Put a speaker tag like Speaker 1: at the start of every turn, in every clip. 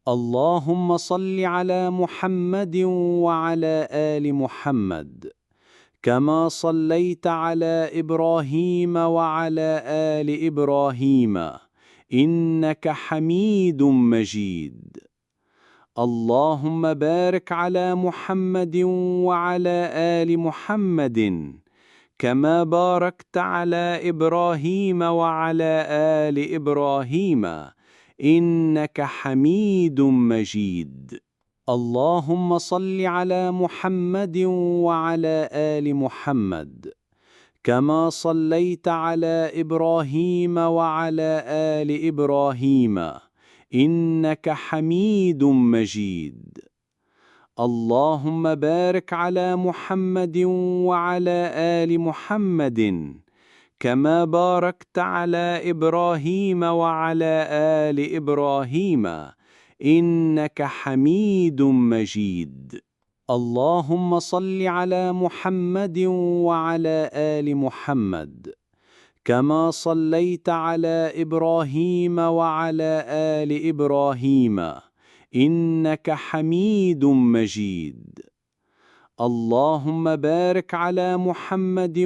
Speaker 1: اللهم صل على محمد وعلى آل محمد كما صليت على إبراهيم وعلى آل إبراهيم إنك حميد مجيد. اللهم بارك على محمد وعلى آل محمد كما باركت على إبراهيم وعلى آل إبراهيم إنك حميد مجيد. اللهم صل على محمد وعلى آل محمد كما صليت على إبراهيم وعلى آل إبراهيم إنك حميد مجيد. اللهم بارك على محمد وعلى آل محمد كما باركت على إبراهيم وعلى آل إبراهيم إنك حميد مجيد. اللهم صل على محمد وعلى آل محمد كما صليت على إبراهيم وعلى آل إبراهيم إنك حميد مجيد. اللهم بارك على محمد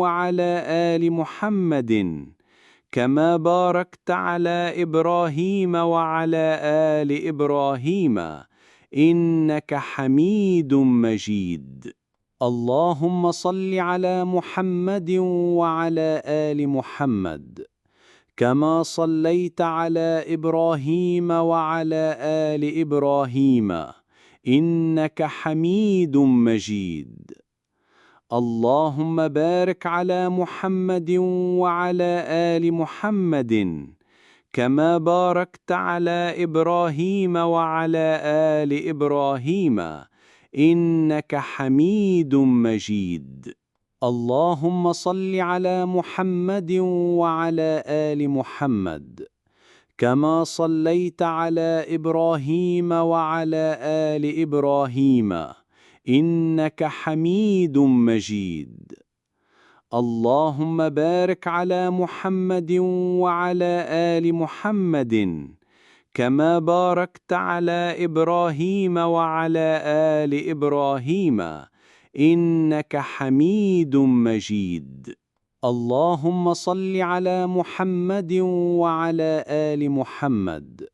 Speaker 1: وعلى آل محمد كما باركت على إبراهيم وعلى آل إبراهيم إنك حميد مجيد. اللهم صل على محمد وعلى آل محمد كما صليت على إبراهيم وعلى آل إبراهيم إنك حميد مجيد. اللهم بارك على محمد وعلى آل محمد كما باركت على إبراهيم وعلى آل إبراهيم إنك حميد مجيد. اللهم صل على محمد وعلى آل محمد كما صليت على إبراهيم وعلى آل إبراهيم إنك حميد مجيد. اللهم بارك على محمد وعلى آل محمد كما باركت على إبراهيم وعلى آل إبراهيم إنك حميد مجيد. اللهم صل على محمد وعلى آل محمد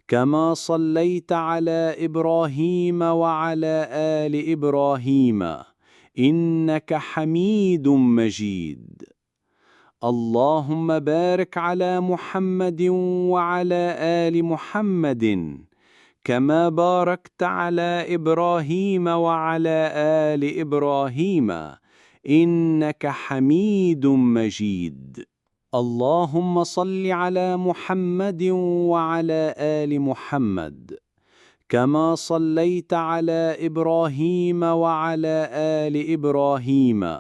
Speaker 1: كما صليت على إبراهيم وعلى آل إبراهيم إنك حميد مجيد. اللهم بارك على محمد وعلى آل محمد كما باركت على إبراهيم وعلى آل إبراهيم إنك حميد مجيد. اللهم صل على محمد وعلى آل محمد كما صليت على إبراهيم وعلى آل إبراهيم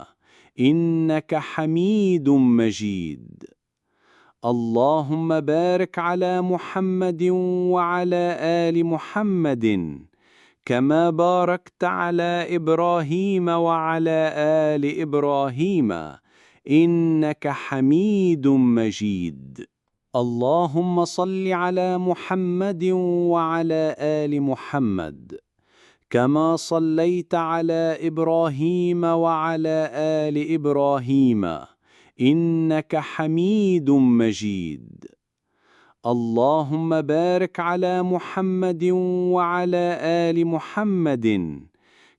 Speaker 1: إنك حميد مجيد. اللهم بارك على محمد وعلى آل محمد كما باركت على إبراهيم وعلى آل إبراهيم إنك حميد مجيد. اللهم صل على محمد وعلى آل محمد كما صليت على إبراهيم وعلى آل إبراهيم إنك حميد مجيد. اللهم بارك على محمد وعلى آل محمد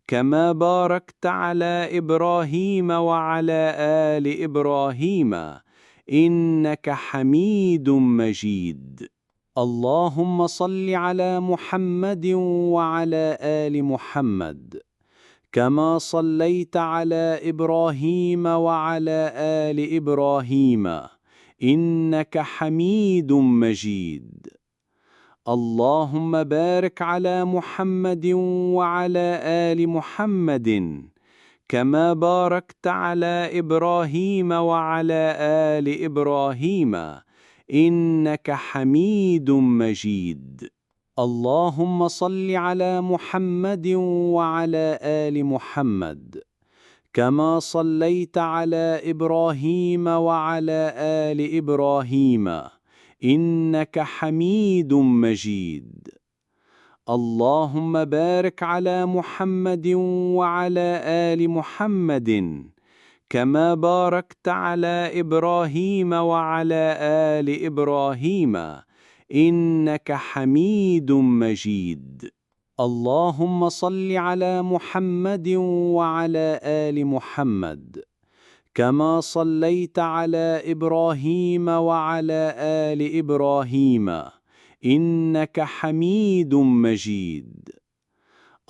Speaker 1: كما باركت على إبراهيم وعلى آل إبراهيم إنك حميد مجيد. اللهم صل على محمد وعلى آل محمد كما صليت على إبراهيم وعلى آل إبراهيم إنك حميد مجيد. اللهم بارك على محمد وعلى آل محمد كما باركت على إبراهيم وعلى آل إبراهيم إنك حميد مجيد. اللهم صل على محمد وعلى آل محمد كما صليت على إبراهيم وعلى آل إبراهيم إنك حميد مجيد. اللهم بارك على محمد وعلى آل محمد كما باركت على إبراهيم وعلى آل إبراهيم إنك حميد مجيد. اللهم صل على محمد وعلى آل محمد كما صليت على إبراهيم وعلى آل إبراهيم إنك حميد مجيد.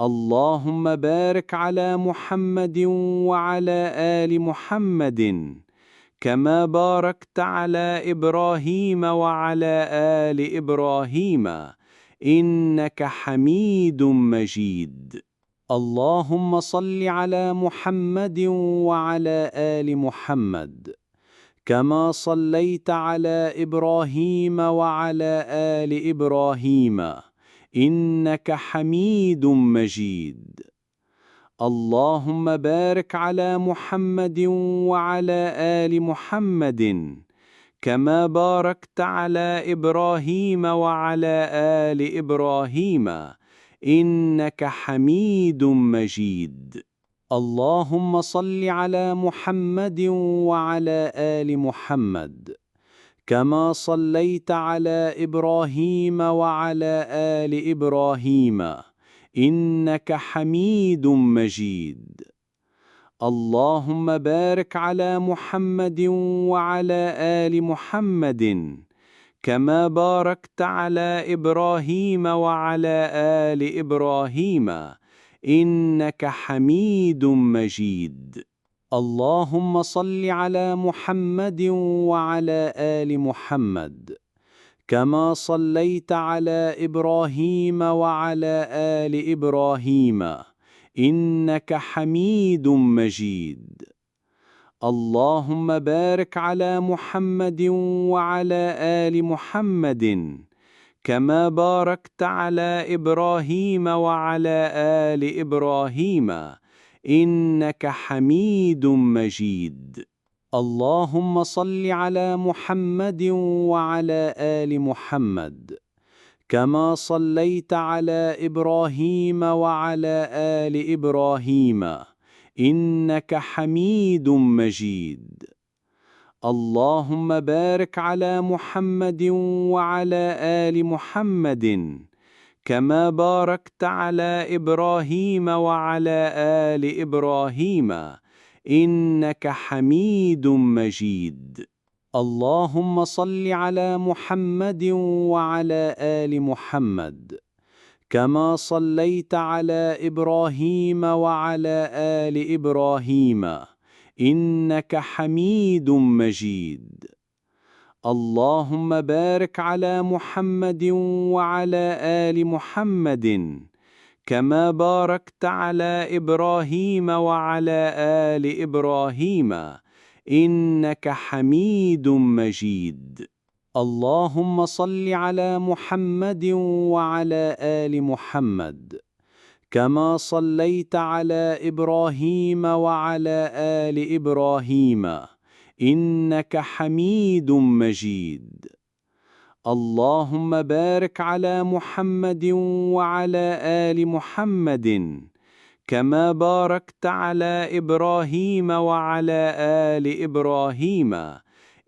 Speaker 1: اللهم بارك على محمد وعلى آل محمد كما باركت على إبراهيم وعلى آل إبراهيم إنك حميد مجيد. اللهم صل على محمد وعلى آل محمد كما صليت على إبراهيم وعلى آل إبراهيم إنك حميد مجيد. اللهم بارك على محمد وعلى آل محمد كما باركت على إبراهيم وعلى آل إبراهيم إنك حميد مجيد. اللهم صل على محمد وعلى آل محمد كما صليت على إبراهيم وعلى آل إبراهيم إنك حميد مجيد. اللهم بارك على محمد وعلى آل محمد كما باركت على إبراهيم وعلى آل إبراهيم إنك حميد مجيد. اللهم صل على محمد وعلى آل محمد كما صليت على إبراهيم وعلى آل إبراهيم إنك حميد مجيد. اللهم بارك على محمد وعلى آل محمد كما باركت على إبراهيم وعلى آل إبراهيم إنك حميد مجيد. اللهم صل على محمد وعلى آل محمد كما صليت على إبراهيم وعلى آل إبراهيم إنك حميد مجيد. اللهم بارك على محمد وعلى آل محمد كما باركت على إبراهيم وعلى آل إبراهيم إنك حميد مجيد. اللهم صل على محمد وعلى آل محمد كما صليت على إبراهيم وعلى آل إبراهيم إنك حميد مجيد. اللهم بارك على محمد وعلى آل محمد كما باركت على إبراهيم وعلى آل إبراهيم إنك حميد مجيد. اللهم صل على محمد وعلى آل محمد كما صليت على إبراهيم وعلى آل إبراهيم إنك حميد مجيد. اللهم بارك على محمد وعلى آل محمد كما باركت على إبراهيم وعلى آل إبراهيم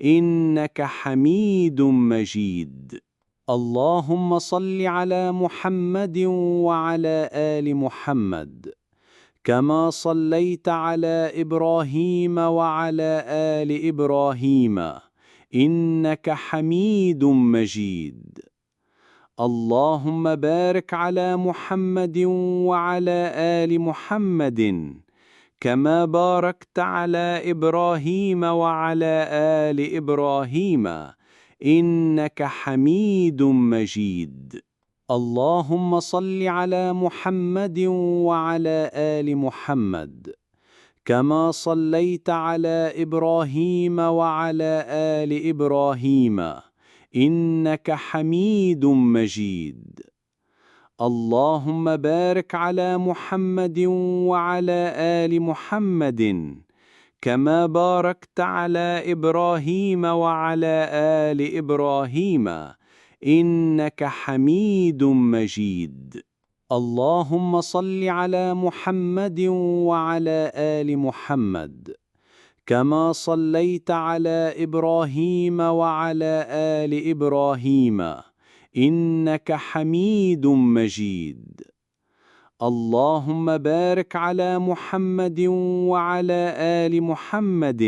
Speaker 1: إنك حميد مجيد. اللهم صل على محمد وعلى آل محمد كما صليت على إبراهيم وعلى آل إبراهيم إنك حميد مجيد. اللهم بارك على محمد وعلى آل محمد كما باركت على إبراهيم وعلى آل إبراهيم إنك حميد مجيد. اللهم صل على محمد وعلى آل محمد كما صليت على إبراهيم وعلى آل إبراهيم إنك حميد مجيد. اللهم بارك على محمد وعلى آل محمد كما باركت على إبراهيم وعلى آل إبراهيم إنك حميد مجيد. اللهم صل على محمد وعلى آل محمد كما صليت على إبراهيم وعلى آل إبراهيم إنك حميد مجيد. اللهم بارك على محمد وعلى آل محمد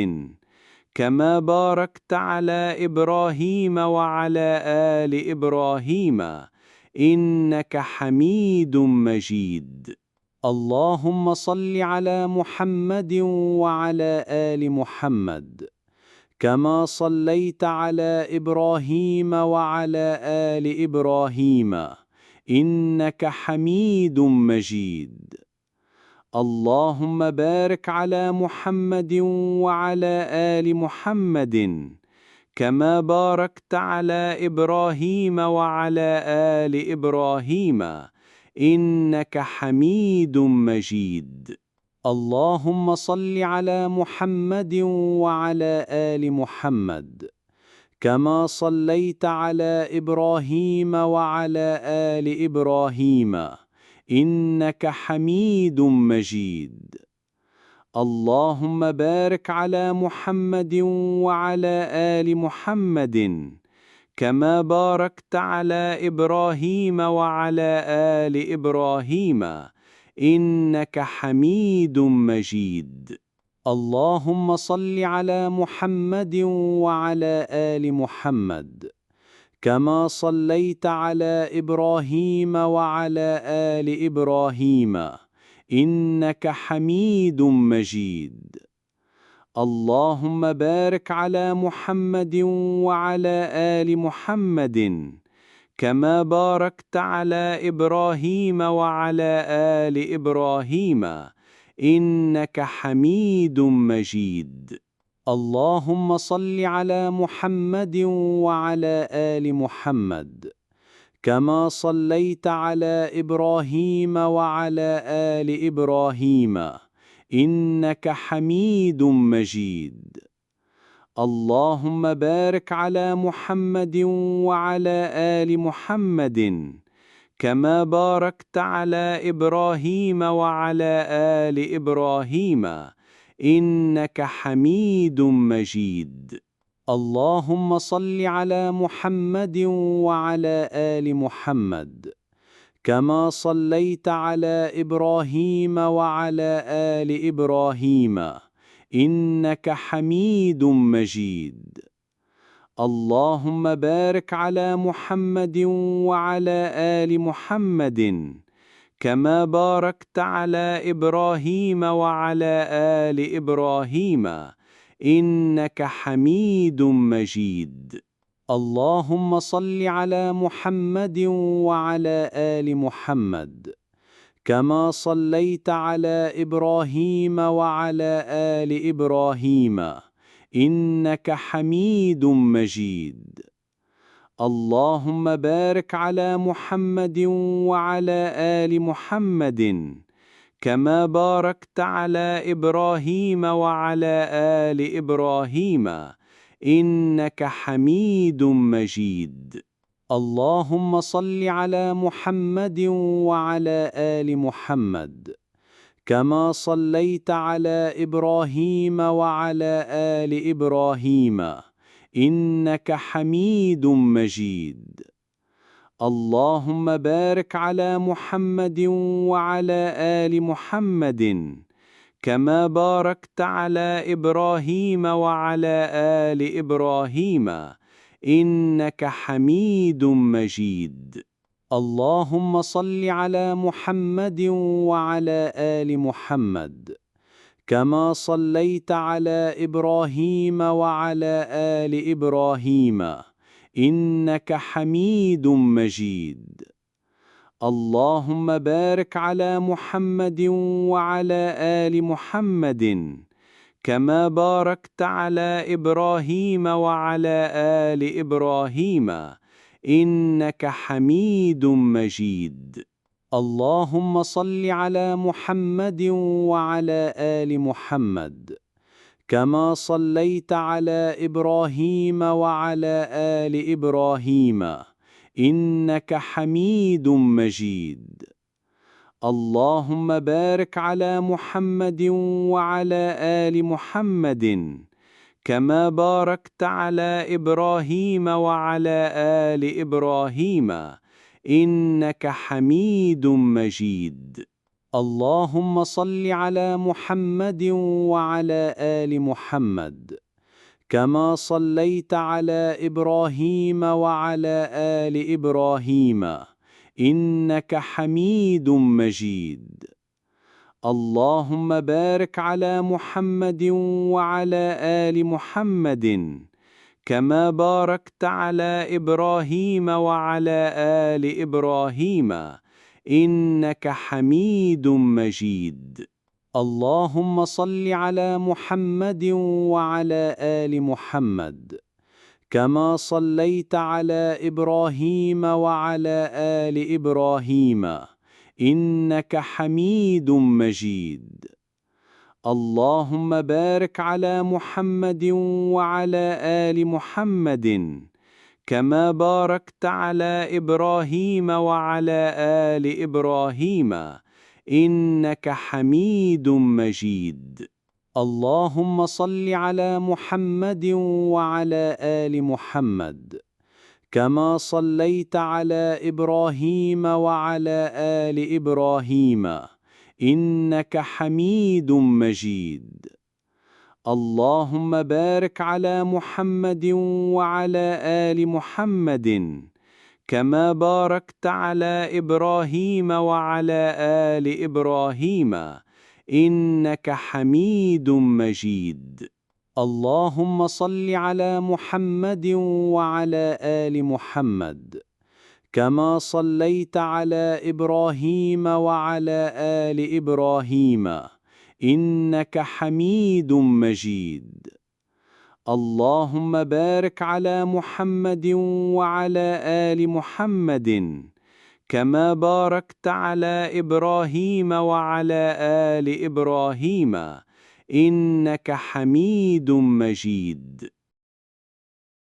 Speaker 1: كما باركت على إبراهيم وعلى آل إبراهيم إنك حميد مجيد. اللهم صل على محمد وعلى آل محمد كما صليت على إبراهيم وعلى آل إبراهيم إنك حميد مجيد. اللهم بارك على محمد وعلى آل محمد كما باركت على إبراهيم وعلى آل إبراهيم إنك حميد مجيد. اللهم صل على محمد وعلى آل محمد كما صليت على إبراهيم وعلى آل إبراهيم إنك حميد مجيد. اللهم بارك على محمد وعلى آل محمد كما باركت على إبراهيم وعلى آل إبراهيم إنك حميد مجيد. اللهم صل على محمد وعلى آل محمد كما صليت على إبراهيم وعلى آل إبراهيم إنك حميد مجيد. اللهم بارك على محمد وعلى آل محمد كما باركت على إبراهيم وعلى آل إبراهيم إنك حميد مجيد. اللهم صل على محمد وعلى آل محمد كما صليت على إبراهيم وعلى آل إبراهيم إنك حميد مجيد. اللهم بارك على محمد وعلى آل محمد كما باركت على إبراهيم وعلى آل إبراهيم إنك حميد مجيد. اللهم صل على محمد وعلى آل محمد كما صليت على إبراهيم وعلى آل إبراهيم إنك حميد مجيد. اللهم بارك على محمد وعلى آل محمد كما باركت على إبراهيم وعلى آل إبراهيم إنك حميد مجيد. اللهم صل على محمد وعلى آل محمد كما صليت على إبراهيم وعلى آل إبراهيم إنك حميد مجيد. اللهم بارك على محمد وعلى آل محمد كما باركت على إبراهيم وعلى آل إبراهيم إنك حميد مجيد. اللهم صل على محمد وعلى آل محمد كما صليت على إبراهيم وعلى آل إبراهيم إنك حميد مجيد. اللهم بارك على محمد وعلى آل محمد كما باركت على إبراهيم وعلى آل إبراهيم إنك حميد مجيد. اللهم صل على محمد وعلى آل محمد كما صليت على إبراهيم وعلى آل إبراهيم إنك حميد مجيد. اللهم بارك على محمد وعلى آل محمد كما باركت على إبراهيم وعلى آل إبراهيم إنك حميد مجيد. اللهم صل على محمد وعلى آل محمد كما صليت على إبراهيم وعلى آل إبراهيم إنك حميد مجيد. اللهم بارك على محمد وعلى آل محمد كما باركت على إبراهيم وعلى آل إبراهيم إنك حميد مجيد. اللهم صل على محمد وعلى آل محمد كما صليت على إبراهيم وعلى آل إبراهيم إنك حميد مجيد. اللهم بارك على محمد وعلى آل محمد كما باركت على إبراهيم وعلى آل إبراهيم إنك حميد مجيد. اللهم صل على محمد وعلى آل محمد كما صليت على إبراهيم وعلى آل إبراهيم إنك حميد مجيد. اللهم بارك على محمد وعلى آل محمد كما باركت على إبراهيم وعلى آل إبراهيم إنك حميد مجيد. اللهم صل على محمد وعلى آل محمد كما صليت على إبراهيم وعلى آل إبراهيم إنك حميد مجيد. اللهم بارك على محمد وعلى آل محمد كما باركت على إبراهيم وعلى آل إبراهيم إنك حميد مجيد. اللهم صل على محمد وعلى آل محمد كما صليت على إبراهيم وعلى آل إبراهيم إنك حميد مجيد. اللهم بارك على محمد وعلى آل محمد كما باركت على إبراهيم وعلى آل إبراهيم إنك حميد مجيد.